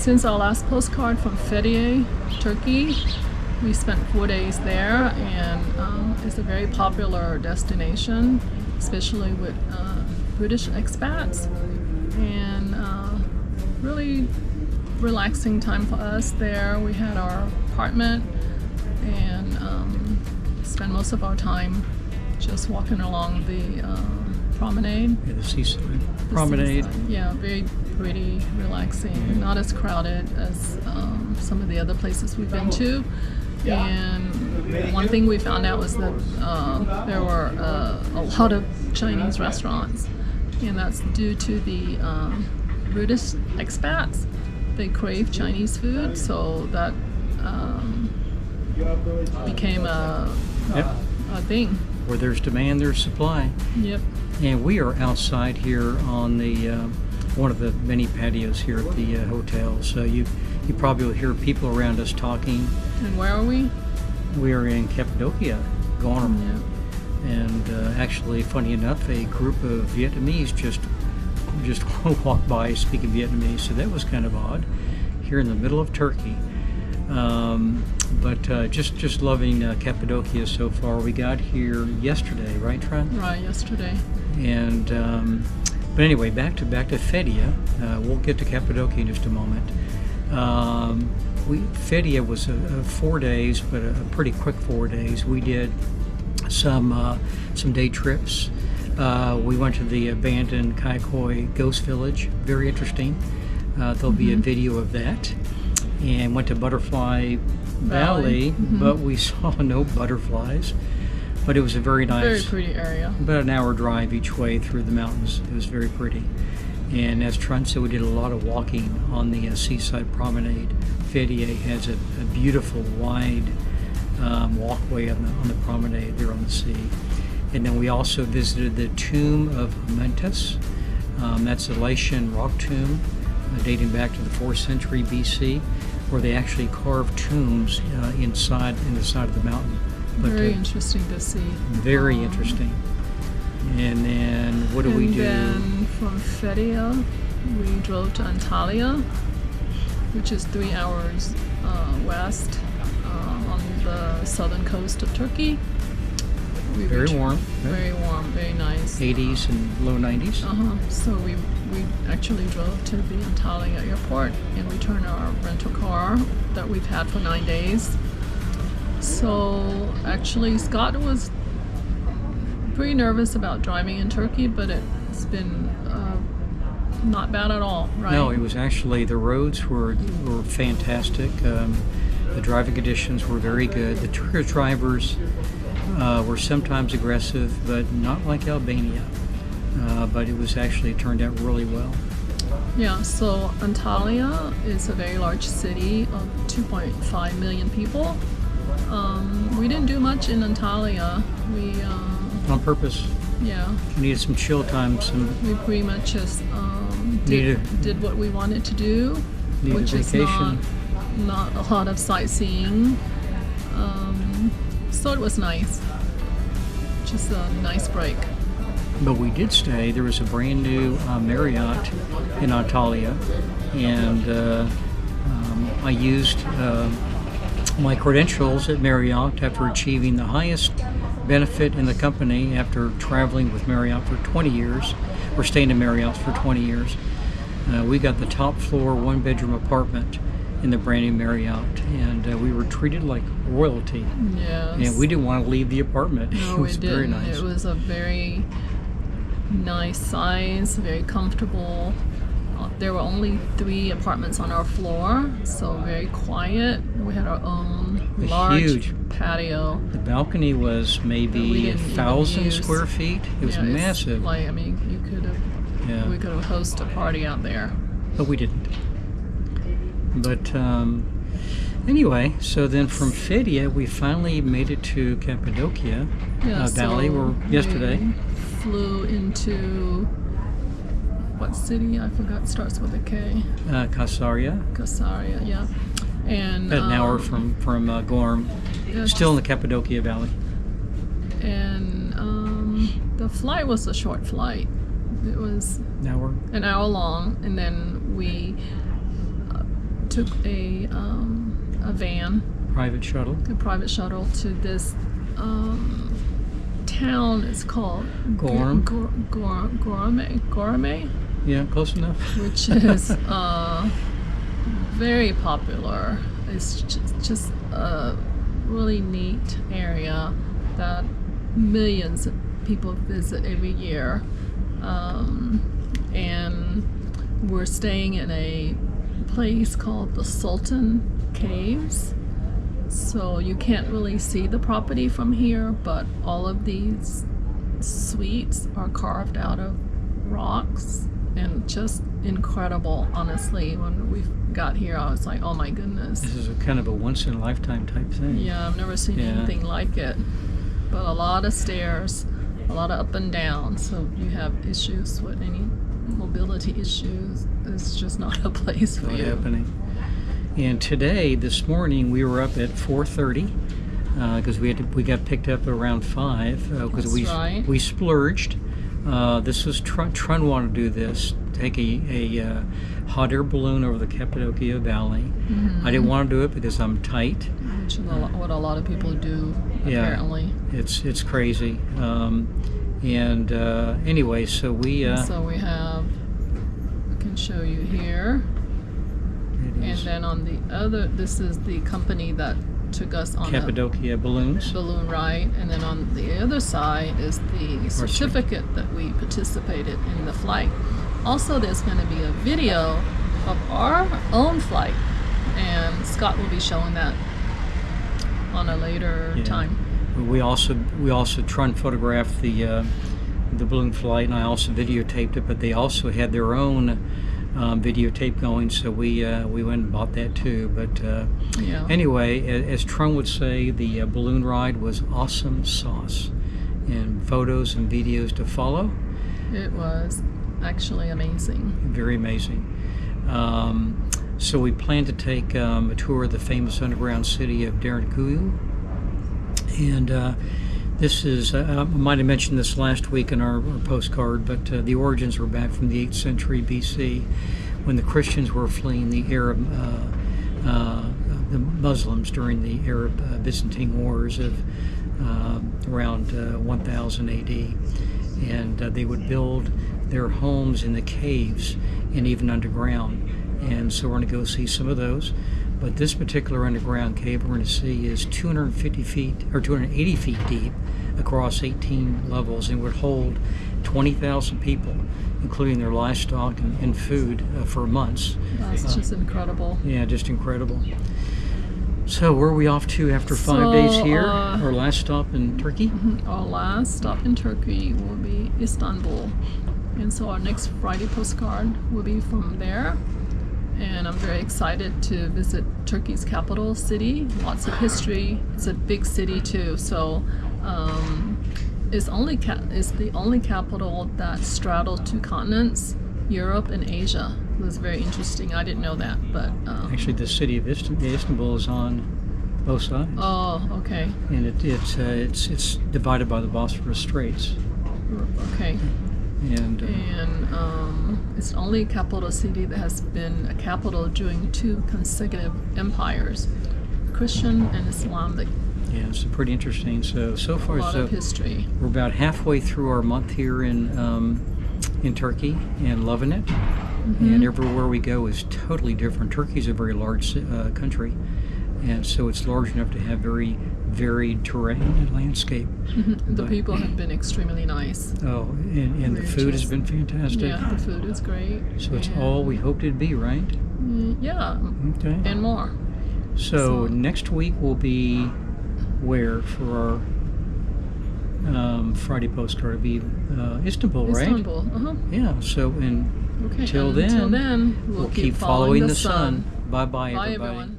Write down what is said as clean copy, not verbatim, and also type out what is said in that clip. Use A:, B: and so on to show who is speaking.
A: since our last postcard from Friday, Turkey, we spent 4 days there, and it's a very popular destination, especially with British expats, and really relaxing time for us there. We had our apartment and spent most of our time just walking along the promenade.
B: Yeah, the seaside promenade.
A: Seaside. Yeah, very pretty, relaxing, not as crowded as some of the other places we've been to. And one thing we found out was that there were a lot of Chinese restaurants, and that's due to the British expats. They crave Chinese food, so that became a thing.
B: Where there's demand, there's supply.
A: Yep.
B: And we are outside here on the one of the many patios here at the hotel. So you probably will hear people around us talking.
A: And where are we?
B: We are in Cappadocia, Gorm.
A: Yep.
B: And actually, funny enough, a group of Vietnamese just walked by speaking Vietnamese. So that was kind of odd here in the middle of Turkey. But just loving Cappadocia so far. We got here yesterday, right, Tran?
A: Right, yesterday.
B: And but anyway, back to Fedia. We'll get to Cappadocia in just a moment. Fedia was 4 days, but a pretty quick 4 days. We did some day trips. We went to the abandoned Kaikoi Ghost Village. Very interesting. There'll be a video of that. And went to Butterfly Valley, but we saw no butterflies. But it was a very nice,
A: very pretty area.
B: About an hour drive each way through the mountains. It was very pretty. And as Trent said, we did a lot of walking on the seaside promenade. Fedia has a beautiful, wide walkway on the promenade there on the sea. And then we also visited the tomb of Mentas. That's a Lycian rock tomb dating back to the 4th century BC, where they actually carved tombs in the side of the mountain. But,
A: very interesting to see.
B: Very interesting. And then what do we do?
A: And then from Fedia, we drove to Antalya, which is 3 hours west on the southern coast of Turkey.
B: Very warm.
A: Very warm, very nice.
B: 80s and low 90s.
A: So we actually drove to the Antalya airport and returned our rental car that we've had for 9 days. So actually Scott was pretty nervous about driving in Turkey, but it's been not bad at all, right?
B: No, it was actually, the roads were fantastic. The driving conditions were very good. The Turkish drivers were sometimes aggressive, but not like Albania. But it was actually turned out really well.
A: Yeah, so Antalya is a very large city of 2.5 million people. We didn't do much in Antalya. We
B: on purpose.
A: Yeah.
B: We needed some chill time.
A: We pretty much just did what we wanted to do, which is not a lot of sightseeing. So it was nice. Just a nice break.
B: But we did stay. There was a brand new Marriott in Antalya, and I used my credentials at Marriott after achieving the highest benefit in the company after traveling with Marriott for 20 years, or staying in Marriott for 20 years. We got the top floor 1-bedroom apartment in the brand new Marriott, and we were treated like royalty.
A: Yes.
B: And we didn't want to leave the apartment.
A: No,
B: it was
A: we didn't.
B: Very nice.
A: It was a very nice size, very comfortable. There were only 3 apartments on our floor, so very quiet. We had our own large patio.
B: The balcony was maybe 1,000 square feet. It was massive.
A: Like, I mean, we could have hosted a party out there.
B: But we didn't. But anyway, so then from Fedia, we finally made it to Cappadocia Valley, yesterday.
A: We flew into, what city? I forgot. It starts with a K.
B: Casaria.
A: Casaria, yeah. And
B: about an hour from Gorm, still in the Cappadocia Valley.
A: And the flight was a short flight. It was an hour long, and then we took a van,
B: Private shuttle.
A: a private shuttle, to this town. It's called Gourmet,
B: Yeah, close enough.
A: which is very popular. It's just a really neat area that millions of people visit every year. And we're staying in a place called the Sultan Caves. So you can't really see the property from here, but all of these suites are carved out of rocks and just incredible. Honestly, when we got here, I was like, oh my goodness.
B: This is a kind of a once-in-a-lifetime type thing.
A: Yeah, I've never seen anything like it. But a lot of stairs, a lot of up and down. So if you have issues with any mobility issues, it's just not a place for
B: Not
A: you.
B: happening. And today, this morning, we were up at 4:30 because we got picked up around 5 because
A: That's right.
B: we splurged. This was Trun wanted to do this, take a hot air balloon over the Cappadocia Valley. I didn't want to do it because I'm tight.
A: Which is what a lot of people do, apparently.
B: It's crazy. Anyway, so we
A: So we have, I can show you here. And then on the other, this is the company that took us on
B: Cappadocia balloons.
A: a balloon ride. And then on the other side is the certificate that we participated in the flight. Also, there's going to be a video of our own flight. And Scott will be showing that on a later time.
B: We also Trun photographed the balloon flight, and I also videotaped it. But they also had their own videotape going, so we went and bought that too. But anyway, as Trun would say, the balloon ride was awesome sauce, and photos and videos to follow.
A: It was actually amazing.
B: Very amazing. So we plan to take a tour of the famous underground city of Türkiye. And this is, I might have mentioned this last week in our postcard, but the origins were back from the 8th century BC when the Christians were fleeing the Arab, the Muslims during the Arab Byzantine Wars of around 1000 AD. And they would build their homes in the caves and even underground. And so we're going to go see some of those. But this particular underground cave we're going to see is 250 feet or 280 feet deep across 18 levels and would hold 20,000 people, including their livestock and food for months.
A: That's just incredible.
B: Yeah, just incredible. So where are we off to after 5 days here? Our last stop in Turkey?
A: Our last stop in Turkey will be Istanbul. And so our next Friday postcard will be from there. And I'm very excited to visit Turkey's capital city. Lots of history. It's a big city too. So it's the only capital that straddles 2 continents, Europe and Asia. It was very interesting. I didn't know that, but
B: actually, the city of Istanbul is on both sides.
A: Oh, okay.
B: And it's divided by the Bosphorus Straits.
A: Okay.
B: And
A: it's the only capital city that has been a capital during 2 consecutive empires, Christian and Islamic.
B: yeah, it's pretty interesting. So far,
A: A lot of history.
B: we're about halfway through our month here in Turkey and loving it. And everywhere we go is totally different. Turkey's a very large country, and so it's large enough to have very varied terrain and landscape.
A: The people have been extremely nice.
B: Oh, and the food has been fantastic.
A: Yeah, the food is great.
B: So it's all we hoped it'd be, right?
A: Yeah,
B: Okay.
A: and more.
B: So next week will be where for our Friday postcard? It'll be Istanbul, right?
A: Istanbul,
B: Yeah. So
A: Okay.
B: until
A: Until then,
B: we'll keep following the sun. Bye,
A: Bye,
B: everybody.
A: everyone.